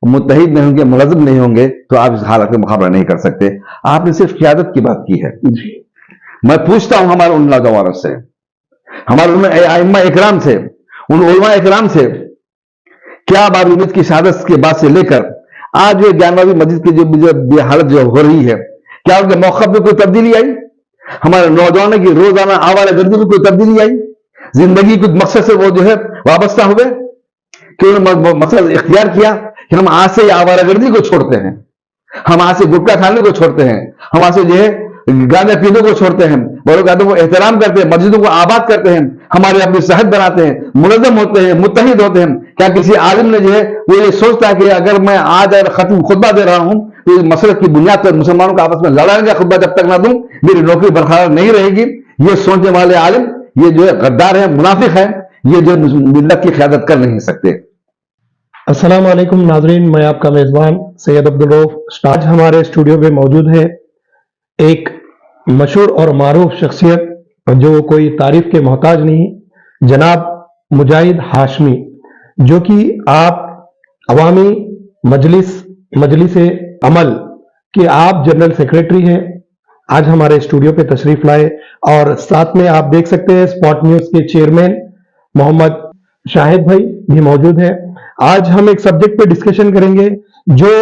मुत्तहिद नहीं होंगे, मुलज़िम नहीं होंगे, तो आप इस हालत में मुकाबला नहीं कर सकते। आपने सिर्फ क़ियादत की बात की है। मैं पूछता हूं हमारे उन नौजवानों से, हमारे उन अइम्मा इकराम से, उन उलमा इकराम से, क्या बाबरी मस्जिद की शहादत के बाद से लेकर आज जो ज्ञानवापी मस्जिद की जो हालत जो हो रही है, क्या उनके मौक़िफ़ में कोई तब्दीली आई? हमारे नौजवानों की रोजाना आवारागर्दी में कोई तब्दीली आई? जिंदगी कुछ मकसद से वो जो है वाबस्ता हुए कि उन्होंने मकसद इख्तियार किया कि हम आज से आवारागर्दी को छोड़ते हैं, हम आज से गुटखा खाने को छोड़ते हैं, हम आज से जो है गांजा पीने को छोड़ते हैं, बड़ों का को एहतराम करते हैं, मस्जिदों को आबाद करते हैं, हमारे अपनी सेहत बनाते हैं, मुलज़्ज़म होते हैं, मुत्तहिद होते हैं। क्या किसी आलिम ने जो है वो ये सोचता है कि अगर मैं आज अगर खत्म खुतबा दे रहा हूं तो इस मसले की बुनियाद पर मुसलमानों का आपस में लड़ाने का खुतबा जब तक ना दूं मेरी नौकरी बरकरार नहीं रहेगी? ये सोचने वाले आलिम ये जो है गद्दार है, मुनाफिक है, ये जो मिल्लत की क़यादत कर नहीं सकते। अस्सलाम वालेकुम नाज़रीन, मैं आपका मेज़बान सैयद अब्दुल रऊफ आज हमारे स्टूडियो में मौजूद है एक मशहूर और मारूफ शख्सियत जो कोई तारीफ के मोहताज नहीं, जनाब मुजाहिद हाशमी, जो कि आप अवामी मजलिस अमल के आप जनरल सेक्रेटरी हैं। आज हमारे स्टूडियो पे तशरीफ लाए और साथ में आप देख सकते हैं स्पॉट न्यूज के चेयरमैन मोहम्मद शाहिद भाई भी मौजूद है। आज हम एक सब्जेक्ट पे डिस्कशन करेंगे जो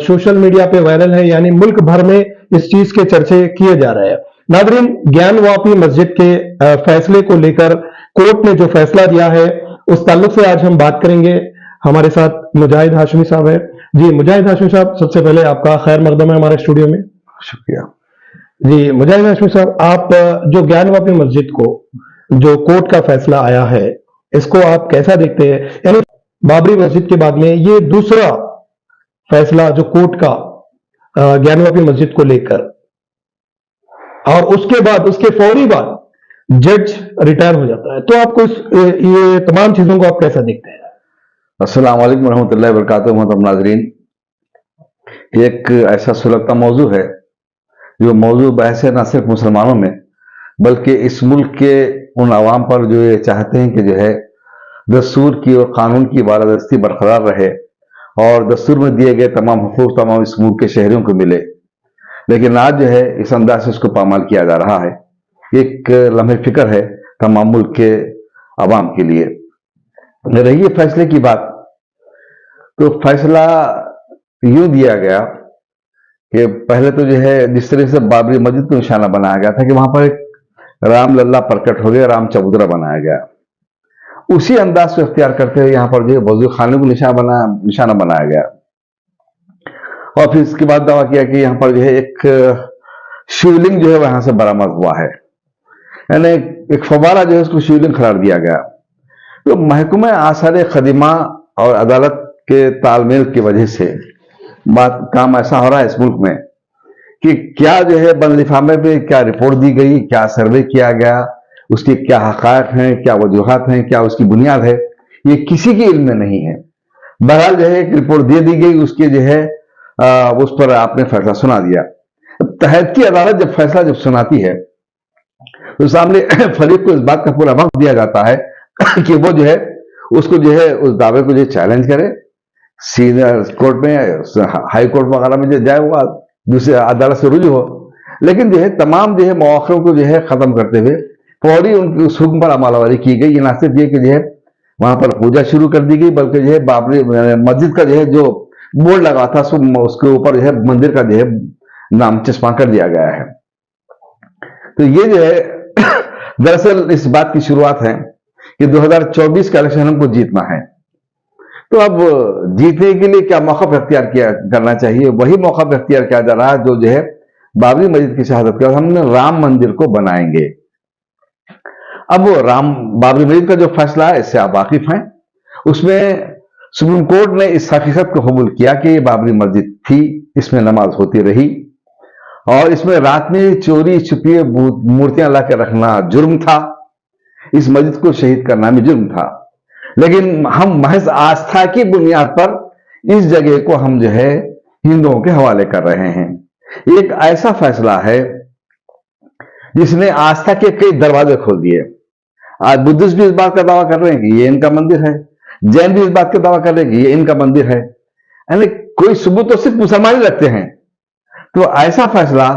सोशल मीडिया पे वायरल है, यानी मुल्क भर में इस चीज के चर्चे किए जा रहे हैं। नाज़रीन, ज्ञानवापी मस्जिद के फैसले को लेकर कोर्ट ने जो फैसला दिया है उस ताल्लुक से आज हम बात करेंगे। हमारे साथ मुजाहिद हाशमी साहब है। जी मुजाहिद हाशमी साहब, सबसे पहले आपका खैर मकदम है हमारे स्टूडियो में। शुक्रिया जी मुजाहिद हाशमी साहब, आप जो ज्ञानवापी मस्जिद को जो कोर्ट का फैसला आया है इसको आप कैसा देखते हैं? यानी बाबरी मस्जिद के बाद में ये दूसरा फैसला जो कोर्ट का ज्ञानवापी मस्जिद को लेकर, और उसके बाद उसके फौरी बाद जज रिटायर हो जाता है, तो आपको ये तमाम चीजों को आप कैसा देखते हैं? अस्सलाम वालेकुम रहमतुल्लाहि व बरकातुहू। मोहतरम नाज़रीन, एक ऐसा सुलगता मौजू है जो मौजू बहस है न सिर्फ मुसलमानों में बल्कि इस मुल्क के उन आवाम पर जो ये चाहते हैं कि जो है दस्तूर की और कानून की बालादस्ती बरकरार रहे और दस्तूर में दिए गए तमाम हुकूक तमाम इस मुल्क के शहरियों को मिले। लेकिन आज जो है इस अंदाज से उसको पामाल किया जा रहा है। एक लम्हे फिक्र है तमाम मुल्क के आवाम के लिए। रही है फैसले की बात, तो फैसला यूं दिया गया कि पहले तो जो है जिस तरह से बाबरी मस्जिद को निशाना बनाया गया था कि वहां पर एक राम लल्ला प्रकट हो गया, राम चबूतरा बनाया गया, उसी अंदाज को इख्तियार करते हुए यहाँ पर जो है वजू खाने को निशाना बनाया गया। और फिर इसके बाद दावा किया कि यहाँ पर जो है एक शिवलिंग जो है वहां से बरामद हुआ है, यानी एक फवारा जो है उसको शिवलिंग करार दिया गया। तो महकमा आसार खदीमा और अदालत के तालमेल की वजह से काम ऐसा हो रहा है इस मुल्क में कि क्या जो है बंदलिफामे पे क्या रिपोर्ट दी गई, क्या सर्वे किया गया, उसके क्या हक़ायक़ हैं, क्या वजूहात हैं, क्या उसकी बुनियाद है, ये किसी के इल्म में नहीं है। बहरहाल जो है एक रिपोर्ट दे दी गई, उसके जो है उस पर आपने फैसला सुना दिया। तहत की अदालत जब फैसला सुनाती है तो सामने फरीक को इस बात का पूरा वक्त दिया जाता है कि वो जो है उसको जो है उस दावे को जो चैलेंज करे, सीनियर कोर्ट में, हाई कोर्ट वगैरह में जो जाए, वो दूसरे अदालत से रुजू हो। लेकिन जो है तमाम जो है मौक़ों को जो है खत्म करते हुए फौरी उनकी उस हुक्म पर अमलवारी की गई। ये ना सिर्फ ये कि जो है वहां पर पूजा शुरू कर दी गई, बल्कि जो है बाबरी मस्जिद का जो है जो बोर्ड लगा था उसके ऊपर जो है मंदिर का जो है नाम चस्पा कर दिया गया है। तो ये जो है दरअसल इस बात की शुरुआत है कि 2024 का इलेक्शन हमको जीतना है। तो अब जीतने के लिए क्या मौका अख्तियार करना चाहिए? वही मौका अख्तियार किया जा रहा है जो है बाबरी मस्जिद की शहादत के बाद हमने राम मंदिर को बनाएंगे। अब बाबरी मस्जिद का जो फैसला है इससे आप वाकिफ हैं, उसमें सुप्रीम कोर्ट ने इस हकीकत को कबूल किया कि ये बाबरी मस्जिद थी, इसमें नमाज होती रही और इसमें रात में चोरी छुपी मूर्तियां ला के रखना जुर्म था, इस मस्जिद को शहीद करना भी जुर्म था। लेकिन हम महज आस्था की बुनियाद पर इस जगह को हम जो है हिंदुओं के हवाले कर रहे हैं। एक ऐसा फैसला है जिसने आस्था के कई दरवाजे खोल दिए। आज बुद्धिस्ट भी इस बात का दावा कर रहे हैं कि ये इनका मंदिर है, जैन भी इस बात का दावा कर रहे हैं कि ये इनका मंदिर है, यानी कोई सबूत तो सिर्फ मुसलमान ही रखते हैं। तो ऐसा फैसला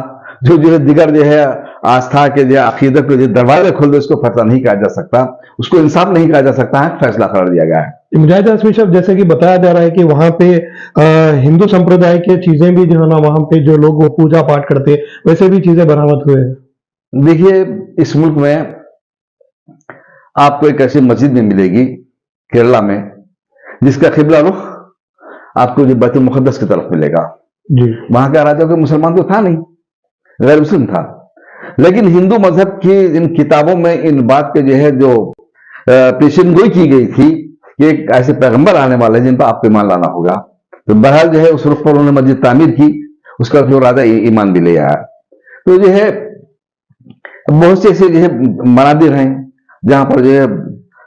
जो है दिगर जो है आस्था के जो अकीदत के जो दरवाजे खोल दे, उसको फैसला नहीं कहा जा सकता, उसको इंसाफ नहीं कहा जा सकता है, फैसला करार दिया गया है। मुजाहिद हाशमी साहब, जैसे कि बताया जा रहा है कि वहां पे हिंदू संप्रदाय की चीजें भी जो है ना, वहां पे जो लोग वो पूजा पाठ करते वैसे भी चीजें बरामद हुए हैं। देखिए, इस मुल्क में आपको एक ऐसी मस्जिद में मिलेगी केरला में जिसका किबला रुख आपको जो बैतुल मुक़द्दस की तरफ मिलेगा। जी। वहां का राजा कोई मुसलमान तो था नहीं, गैर मुस्लिम था, लेकिन हिंदू मजहब की इन किताबों में इन बात के जो है जो पेशेनगोई की गई थी कि एक ऐसे पैगंबर आने वाले हैं जिन पर आपको ईमान लाना होगा। तो बहरहाल जो है उस रुख पर उन्होंने मस्जिद तामीर की, उसका जो राजा ईमान भी ले आया। तो जो है बहुत से ऐसे जो है मनादिर हैं जहां पर जो है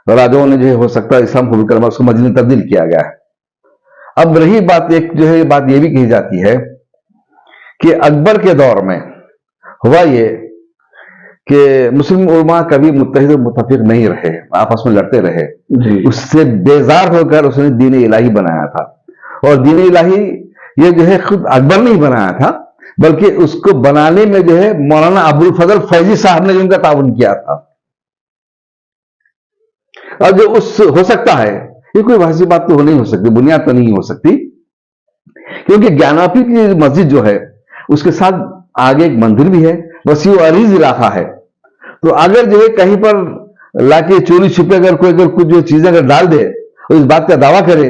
राजाओं ने जो है हो सकता है इस्लाम कबूल कर उसको मस्जिद में तब्दील किया गया है। अब रही बात, एक जो है बात यह भी कही जाती है कि अकबर के दौर में हुआ ये कि मुस्लिम उलमा कभी मुत्तहिद और मुत्तफिक नहीं रहे, आपस में लड़ते रहे। उससे बेजार होकर उसने दीन इलाही बनाया था, और दीन इलाही ये जो है खुद अकबर नहीं बनाया था, बल्कि उसको बनाने में जो है मौलाना अबुल फजल फैजी साहब ने उनका ताउन किया था। और जो उस हो सकता है, ये कोई वैसी बात तो नहीं हो सकती, बुनियाद तो नहीं हो सकती, क्योंकि ज्ञानापीठ की मस्जिद जो है उसके साथ आगे एक मंदिर भी है, वसी व अरीज इलाका है। तो अगर जो है कहीं पर लाके चोरी छिपे अगर कोई अगर कुछ जो चीजें अगर डाल दे और इस बात का दावा करे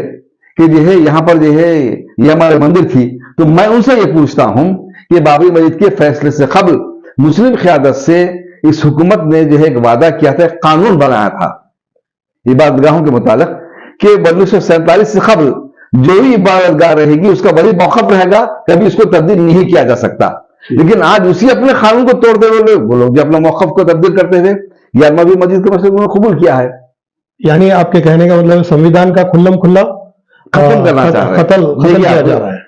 कि जो है यहां पर जो है ये हमारे मंदिर थी, तो मैं उनसे ये पूछता हूं कि बाबरी मस्जिद के फैसले से कबल मुस्लिम क़यादत से इस हुकूमत ने जो है एक वादा किया था, कानून बनाया था इबादतगाहों के मुतालिक कि 1947 से कबल जो भी इबादतगाह रहेगी उसका वही मौक़िफ़ रहेगा, कभी उसको तब्दील नहीं किया जा सकता। लेकिन आज उसी अपने कानून को तोड़ते हुए वो लोग जो अपने मौक़िफ़ को तब्दील करते थे, या नबी मस्जिद के मसले उन्होंने कबूल किया है। यानी आपके कहने का मतलब संविधान का खुल्लम खुल्ला खत्म करना चाह रहे हैं। खत्म किया जा रहा है।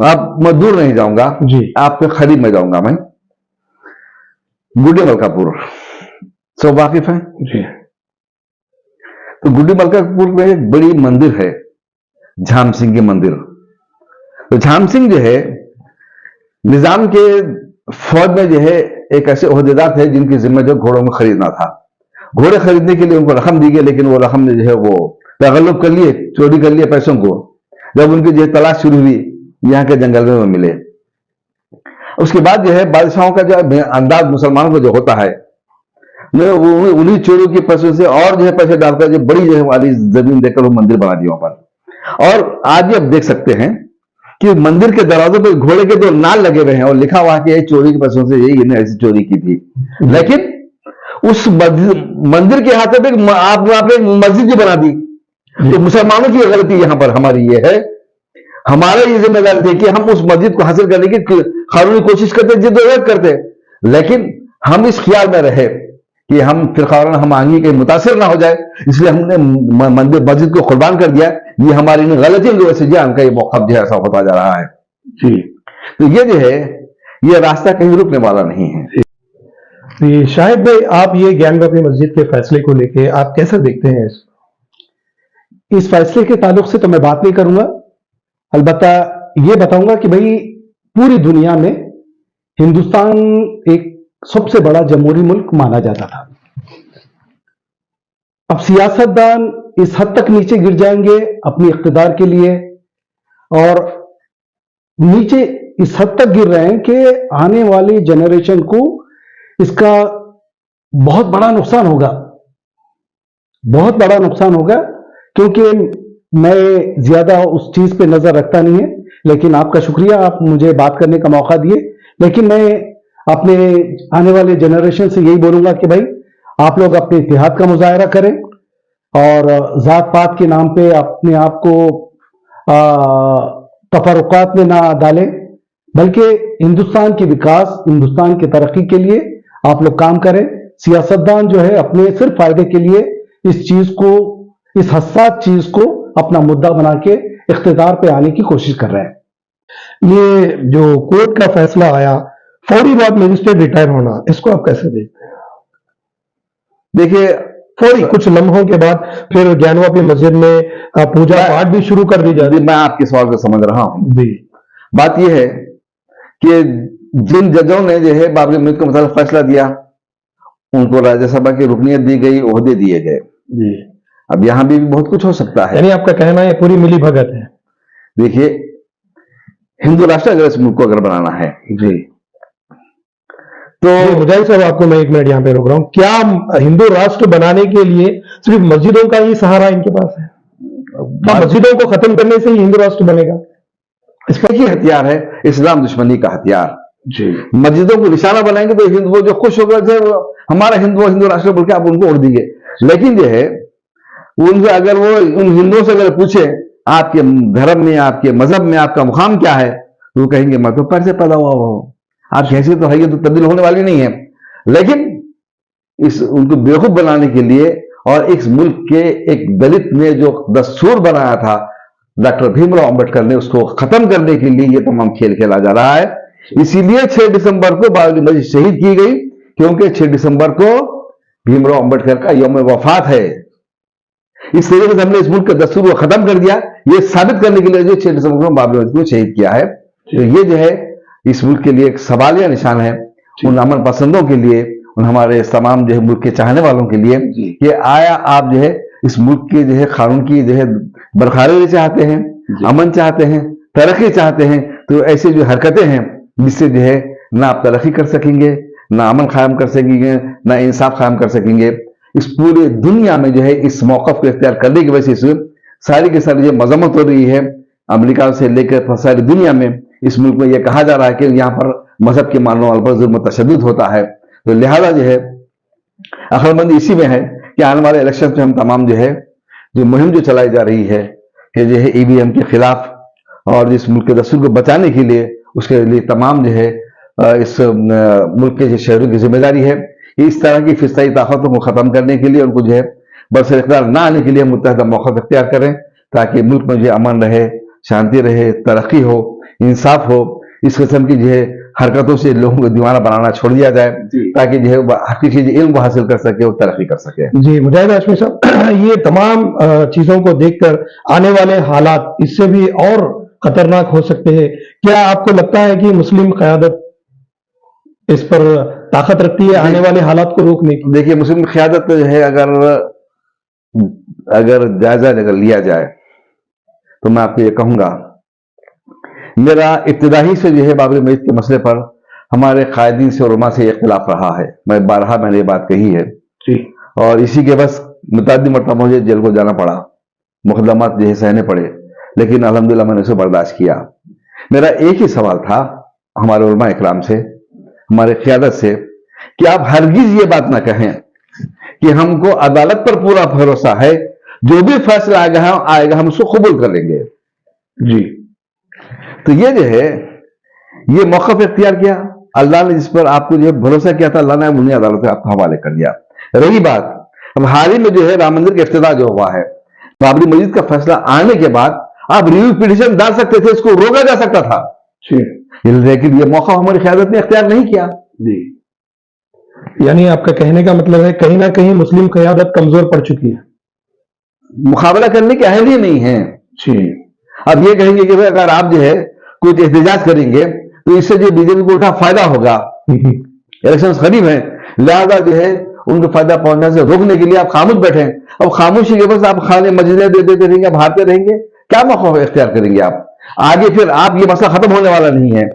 आप मैं दूर नहीं जाऊंगा जी, आपके करीब में जाऊंगा। मैं गुड्डी मलकापुर सब वाकिफ है जी। तो गुड्डी मलकापुर में एक बड़ी मंदिर है, झाम सिंह की मंदिर। तो झाम सिंह जो है निजाम के फौज में जो है एक ऐसे ओहदेदार थे जिनकी जिम्मे जो घोड़ों में खरीदना था। घोड़े खरीदने के लिए उनको रकम दी गई, लेकिन वो रकम जो है वो तगल्लुब कर लिए, चोरी कर लिए पैसों को। जब उनकी जो तलाश शुरू हुई यहाँ के जंगल में वो मिले। उसके बाद जो है बादशाहों का जो अंदाज मुसलमानों को जो होता है, उन्हीं चोरों के पैसों से और जो है पैसे डालकर जो बड़ी जो है वाली जमीन देकर वो मंदिर बना दी वहां पर। और आज भी आप देख सकते हैं कि मंदिर के दरवाजों पर घोड़े के दो नाल लगे हुए हैं और लिखा हुआ कि चोरी के पैसों से यही इन्हें ऐसी चोरी की थी। लेकिन उस मंदिर के हाथ पे आपने मस्जिद भी बना दी। तो मुसलमानों की गलती यहां पर हमारी ये है, हमारा ये जिम्मेदारी थी कि हम उस मस्जिद को हासिल करने की कानूनी कोशिश करते, जिद्दोजहद करते, लेकिन हम इस ख्याल में रहे कि हम फिर हम आगे के मुतासिर ना हो जाए, इसलिए हमने मंदिर मस्जिद को कुर्बान कर दिया। ये हमारी गलती की वजह से जान का ये मौका जो है ऐसा होता जा रहा है। जी। तो ये जो है ये रास्ता कहीं रुकने वाला नहीं है। शाहिद भाई, आप ये ज्ञानवापी मस्जिद के फैसले को लेके आप कैसे देखते हैं? इस फैसले के ताल्लुक से तो मैं बात नहीं करूंगा, अलबत्ता ये बताऊंगा कि भाई पूरी दुनिया में हिंदुस्तान एक सबसे बड़ा जमहूरी मुल्क माना जाता था। अब सियासतदान इस हद तक नीचे गिर जाएंगे अपनी इख्तिदार के लिए, और नीचे इस हद तक गिर रहे हैं कि आने वाली जनरेशन को इसका बहुत बड़ा नुकसान होगा, बहुत बड़ा नुकसान होगा। क्योंकि मैं ज्यादा उस चीज पे नजर रखता नहीं है, लेकिन आपका शुक्रिया, आप मुझे बात करने का मौका दिए। लेकिन मैं अपने आने वाले जनरेशन से यही बोलूंगा कि भाई आप लोग अपने इत्तेहाद का मुजाहरा करें और जात पात के नाम पे अपने आप को तफरुकात में ना डालें, बल्कि हिंदुस्तान के विकास, हिंदुस्तान की तरक्की के लिए आप लोग काम करें। सियासतदान जो है अपने सिर्फ फायदे के लिए इस चीज को, इस हसास चीज को अपना मुद्दा बना के इख्तिदार पे आने की कोशिश कर रहे हैं। ये जो कोर्ट का फैसला आया फौरी बाद मजिस्ट्रेट रिटायर होना, इसको आप कैसे देखते हैं? देखिए, फौरी कुछ लम्हों के बाद फिर ज्ञानवापी मस्जिद में पूजा पाठ भी शुरू कर दी जाती मैं आपके सवाल को समझ रहा हूं। जी। बात यह है कि जिन जजों ने जो है बाबरी मस्जिद को मतलब फैसला दिया, उनको राज्यसभा की रुकनियत दी गई, ओहदे दिए गए जी। अब यहां भी बहुत कुछ हो सकता है। यानी आपका कहना है पूरी मिली भगत है। देखिए, हिंदू राष्ट्र अगर इस मुल्क को अगर बनाना है जी, तो मुजाहिद साहब आपको मैं 1 मिनट यहाँ पे रोक रहा हूँ। क्या हिंदू राष्ट्र बनाने के लिए सिर्फ मस्जिदों का ही सहारा इनके पास है? क्या मस्जिदों को खत्म करने से ही हिंदू राष्ट्र बनेगा? इस पर ही हथियार है इस्लाम दुश्मनी का हथियार। जी। मस्जिदों को निशाना बनाएंगे तो हिंदू जो खुश होकर थे हमारा हिंदू राष्ट्र बोल के आप उनको उड़ दीजिए। लेकिन जो है उनसे अगर वो उन हिंदुओं से अगर पूछे आपके धर्म में, आपके मजहब में आपका मुकाम क्या है, तो वो कहेंगे मैं तो पैर से पैदा हुआ हूं, आपकी हैसियत तो है, ये तो तब्दील होने वाली नहीं है। लेकिन इस उनको बेवकूफ बनाने के लिए और इस मुल्क के एक दलित ने जो दस्तूर बनाया था डॉक्टर भीमराव अंबेडकर ने, उसको खत्म करने के लिए ये तमाम खेल खेला जा रहा है। इसीलिए 6 दिसंबर को बाबरी मस्जिद शहीद की गई, क्योंकि 6 दिसंबर को भीमराव अंबेडकर का यौम वफात है। इस तरीके से हमने इस मुल्क के दस्तूर को खत्म कर दिया, ये साबित करने के लिए जो 6 दिसंबर को बाबरी मस्जिद को शहीद किया है। तो ये जो है इस मुल्क के लिए एक सवालिया निशान है उन अमन पसंदों के लिए, उन हमारे तमाम जो है मुल्क के चाहने वालों के लिए कि आया आप जो है इस मुल्क के जो है कानून की जो है बरकरारी चाहते हैं, अमन चाहते हैं, तरक्की चाहते हैं, तो ऐसी जो हरकतें हैं जिससे जो है ना आप तरक्की कर सकेंगे, ना अमन कायम कर सकेंगे, ना इंसाफ कायम कर सकेंगे। इस पूरी दुनिया में जो है इस मौक़िफ़ को इख्तियार करने की वजह से सारी की सारी जो मजम्मत हो रही है अमेरिका से लेकर सारी दुनिया में, इस मुल्क में यह कहा जा रहा है कि यहाँ पर मजहब के मानने वालों पर जुल्म तशद्दुद होता है। तो लिहाजा जो है अक्लमंदी इसी में है कि आने वाले इलेक्शन में हम तमाम जो है जो मुहिम जो चलाई जा रही है कि जो है EVM के खिलाफ और इस मुल्क के दस्तूर को बचाने के लिए, उसके लिए तमाम जो है इस मुल्क के जो शहरों की जिम्मेदारी है कि इस तरह की फिस्ताई ताकतों को खत्म करने के लिए, उनको जो है बरसर इख्तियार ना आने के लिए मुत्तहदा मौक़िफ़ इख्तियार करें, ताकि मुल्क में जो अमन रहे, शांति रहे, तरक्की हो, इंसाफ हो। इस किस्म की जो है हरकतों से लोगों को दीवाना बनाना छोड़ दिया जाए, ताकि जो है हकीकी इल्म को हासिल कर सके और तरक्की कर सके। जी मुजाहिद हाशमी साहब, ये तमाम चीजों को देखकर आने वाले हालात इससे भी और खतरनाक हो सकते हैं। क्या आपको लगता है कि मुस्लिम क़यादत इस पर ताकत रखती है आने वाले हालात को रोकने की? देखिए, मुस्लिम क़यादत जो है अगर जायजा अगर लिया जाए तो मैं आपको ये कहूंगा, मेरा इब्तिदाई से जो है बाबरी मस्जिद के मसले पर हमारे कायदीन से और उलमा से इख्तिलाफ रहा है। मैं बारहा मैंने ये बात कही है जी। और इसी के बस मुतअद्दिद मरतबा मुझे जेल को जाना पड़ा, मुकदमात जो है सहने पड़े, लेकिन अल्हम्दुलिल्लाह मैंने उसे बर्दाश्त किया। मेरा एक ही सवाल था हमारे उलमा इकराम से, हमारे क़यादत से, कि आप हरगिज ये बात ना कहें कि हमको अदालत पर पूरा भरोसा है, जो भी फैसला आएगा हम उसको कबूल कर लेंगे। जी। तो ये जो है ये मौक़िफ़ इख्तियार किया, अल्लाह ने जिस पर आपको जो है भरोसा किया था, अल्लाह ने उन्हें अदालत में आपको हवाले कर दिया। रही बात अब हाल ही में जो है राम मंदिर का इफ्तिताह जो हुआ है, बाबरी मस्जिद का फैसला आने के बाद आप रिव्यू पिटीशन डाल सकते थे, इसको रोका जा सकता था, लेकिन ये मौका हमारी क़यादत ने इख्तियार नहीं किया। जी। यानी आपका कहने का मतलब है कहीं ना कहीं मुस्लिम क़यादत कमजोर पड़ चुकी है, मुकाबला करने के अहल ही नहीं है। जी। अब ये कहेंगे कि भाई अगर आप जो है कुछ एहतजाज करेंगे तो इससे जो बीजेपी को उल्टा फायदा होगा, इलेक्शन करीब है, लिहाजा जो है उनको फायदा पहुंचने से रोकने के लिए आप खामोश बैठे। अब खामोशी के बस आप खाने मस्जिदें दे देते रहेंगे, आप हारते रहेंगे, क्या मौका इख्तियार करेंगे आप आगे? फिर आप ये मसला खत्म होने वाला नहीं है।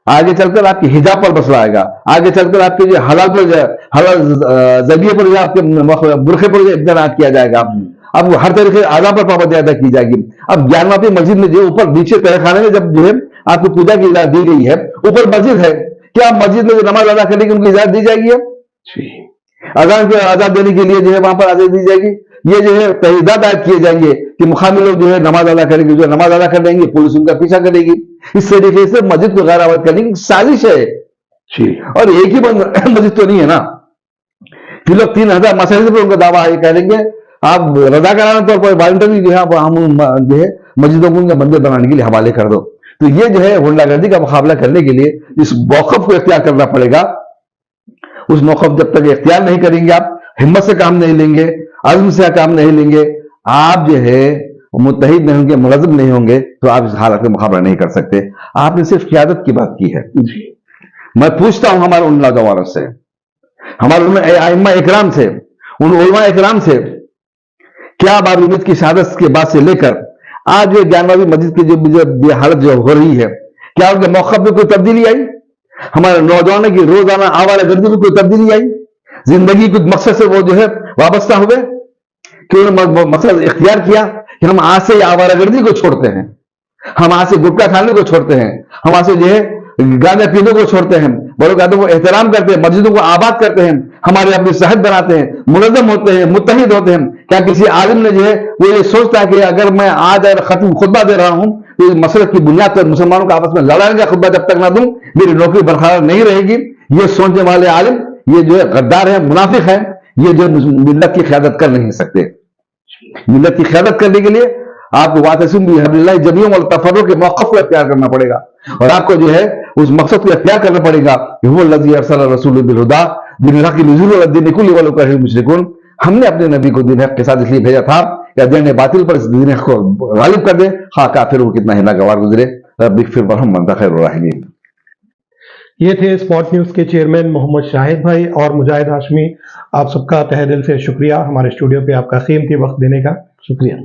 आगे चलकर आपके हिजाब पर मसला आएगा, आगे चलकर आपके जो हलाल पर, हलाल जरिए पर जो आपके बुरखे पर इब्तिनात किया जाएगा, अब हर तरीके से आज़ा पर पाबंदी अदा की जाएगी। अब ज्ञानवापी मस्जिद में जो ऊपर नीचे तहखाने में जब जो है आपको पूजा की इजाजत दी गई है, ऊपर मस्जिद है, क्या आप मस्जिद में जो नमाज अदा करने की उनकी इजाजत दी जाएगी? अब अजान के आजाद देने के लिए जो है वहां पर आजादी दी जाएगी। ये जो है तहरीदात आयद किए जाएंगे कि मुकामी लोग जो है नमाज अदा करेंगे, जो नमाज अदा कर देंगे पुलिस उनका पीछा करेगी। इस तरीके से मस्जिद को गैर आबाद करने की साजिश है। और एक ही मस्जिद तो नहीं है ना कि लोग 3000 मसाजिद पर उनका दावा है, कह लेंगे आप रजाकाराना तौर पर वॉलंटरी जो है हम जो है मस्जिदों को उनका मंदिर बनाने के लिए हवाले कर दो। तो ये जो है गुंडागर्दी का मुकाबला करने के लिए इस मौक़िफ़ को इख्तियार करना पड़ेगा। उस मौक़िफ़ जब तक इख्तियार नहीं करेंगे आप हिम्मत से काम नहीं लेंगे, अज़्म से काम नहीं लेंगे, आप जो है मुत्तहिद नहीं होंगे, मुलज़्ज़म नहीं होंगे, तो आप इस हालत का मुकाबला नहीं कर सकते। आपने सिर्फ क़ियादत की बात की है। मैं पूछता हूं हमारे उन नौजवानों से, हमारे आइम्मा इकराम से, उन उलमा इकराम से, क्या बारूद की शहादत के बाद से लेकर आज जो ज्ञानवादी मस्जिद की जो हालत जो हो रही है, क्या उनके मौक़िफ़ में कोई तब्दीली आई? हमारे नौजवानों की रोजाना आवारागर्दी में कोई तब्दीली आई? जिंदगी कुछ मकसद से वो जो है वाबस्ता हुए कि उन्होंने मकसद इख्तियार किया कि हम आज से आवारागर्दी को छोड़ते हैं, हम आज से गुटखा खाने को छोड़ते हैं, हम आज से जो है गांजा पीने को छोड़ते हैं, बड़ों गादों को एहतराम करते हैं, मस्जिदों को आबाद करते हैं, हमारे अपनी सेहत बनाते हैं, मुलज़्ज़म होते हैं, मुत्तहिद होते हैं। क्या किसी आलिम ने जो है वो ये सोचता है कि अगर मैं आज खत्म खुतबा दे रहा हूं तो इस मसले की बुनियाद पर मुसलमानों का आपस में लड़ाने का खुतबा जब तक ना दूं मेरी नौकरी बरकरार नहीं रहेगी? ये सोचने वाले आलिम ये जो है गद्दार है, मुनाफिक है, ये जो मिल्लत की क़यादत कर नहीं सकते। मिल्लत की क़यादत करने के लिए आपको वातसिम बिहब्लिल्लाह जमीअन वल तफर्रुक़ के मौक़िफ़ को इख्तियार करना पड़ेगा और आपको जो है उस मकसद को इख्तियार करना पड़ेगा। हुवल्लज़ी अरसला रसूलहु बिल-हुदा दिनिल हक़्क़ि लियुज़हिरहु अला-द्दीनि कुल्लिहि वलौ करिहल मुशरिकून। हमने अपने नबी को दीन हक़ के साथ इसलिए भेजा था कि दीन बातिल पर इस दीन हक़ को गालिब कर दे, हाँ काफिर वो कितना ही नागवार गुजरे। रब्बिग़फिर वरहम वअन्ता खैरुर राहिमीन। ये थे स्पॉट न्यूज के चेयरमैन मोहम्मद शाहिद भाई और मुजाहिद हाशमी। आप सबका तहे दिल से शुक्रिया हमारे स्टूडियो पे आपका कीमती वक्त देने का। शुक्रिया।